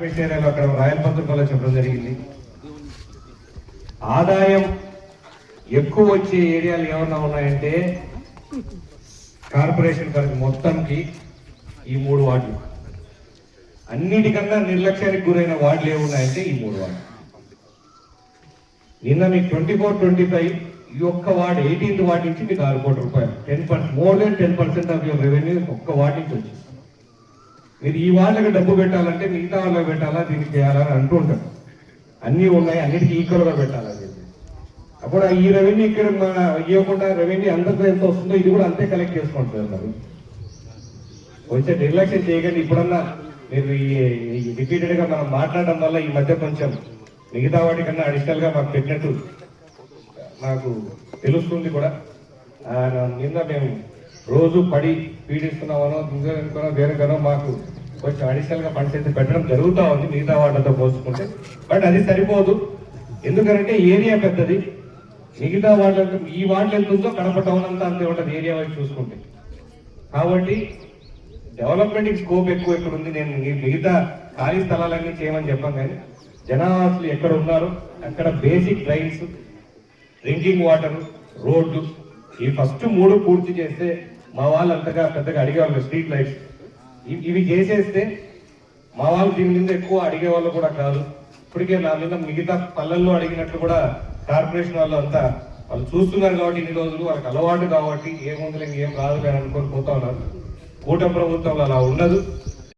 ఏరియాలో అక్కడ రాయలపత్రికలో చెప్పడం జరిగింది. ఆదాయం ఎక్కువ వచ్చే ఏరియాలు ఏమన్నా ఉన్నాయంటే కార్పొరేషన్ పరిధి మొత్తంకి ఈ 3 వార్డులు. అన్నిటికన్నా నిర్లక్ష్యానికి గురైన వార్డులు ఏమున్నాయంటే ఈ 3 వార్డులు. నిన్న మీకు 24-25 ఈ ఒక్క వార్డు 18th వార్డు నుంచి మీకు 6 కోట్ల రూపాయలు, 10% more than 10% of your revenue ఒక్క వార్డు నుంచి వచ్చింది. మీరు ఈ వాళ్ళకి డబ్బు పెట్టాలంటే మిగతా వాళ్ళకి పెట్టాలా, దీనికి చేయాలని అంటూ ఉంటారు. అన్నీ ఉన్నాయి, అన్నిటికీ ఈక్వల్గా పెట్టాలని చెప్పి. అప్పుడు ఈ రెవెన్యూ ఇక్కడ ఇవ్వకుండా రెవెన్యూ అందరికీ ఎంత వస్తుందో ఇది కూడా అంతే కలెక్ట్ చేసుకుంటారు. మరి కొంచెం నిర్లక్ష్యం చేయకండి. ఇప్పుడన్నా మీరు ఈ రిపీటెడ్గా మనం మాట్లాడడం వల్ల ఈ మధ్య కొంచెం మిగతా వాటికన్నా అడిషనల్గా మాకు పెట్టినట్టు నాకు తెలుస్తుంది కూడా. నిన్న మేము రోజు పడి పీడిస్తున్నామనో ఇంకనో దేనికనో మాకు కొంచెం అడిషనల్గా ఫండ్స్ అయితే పెట్టడం జరుగుతూ ఉంది మిగతా వాటితో పోల్చుకుంటే. బట్ అది సరిపోదు, ఎందుకంటే ఏరియా పెద్దది. మిగతా వాటిలో ఈ వాటిలో ఎంత ఉందో కడప టౌన్ అంతా అంతే ఉంటుంది ఏరియా వైపు చూసుకుంటే. కాబట్టి డెవలప్మెంట్కి స్కోప్ ఎక్కువ ఎక్కడ ఉంది. నేను మిగతా ఖాళీ స్థలాలన్నీ చేయమని చెప్పాను, కానీ జనావాసులు ఎక్కడ ఉన్నారో అక్కడ బేసిక్ డ్రైన్స్, డ్రింకింగ్ వాటర్, రోడ్లు ఈ ఫస్ట్ 3 పూర్తి చేస్తే మా వాళ్ళు అంతగా పెద్దగా అడిగేవాళ్ళు. స్ట్రీట్ లైట్స్ ఇవి చేసేస్తే మా వాళ్ళు దీని మీద ఎక్కువ అడిగేవాళ్ళు కూడా కాదు. ఇప్పటికే నా మీద మిగతా పల్లెల్లో అడిగినట్లు కూడా కార్పొరేషన్ వాళ్ళు అంతా వాళ్ళు చూస్తున్నారు కాబట్టి ఇన్ని రోజులు వాళ్ళకి అలవాటు కాబట్టి ఏముంది ఏం రాదు అని అనుకొని పోతా ఉన్నారు. కూటమి ప్రభుత్వంలో అలా ఉండదు.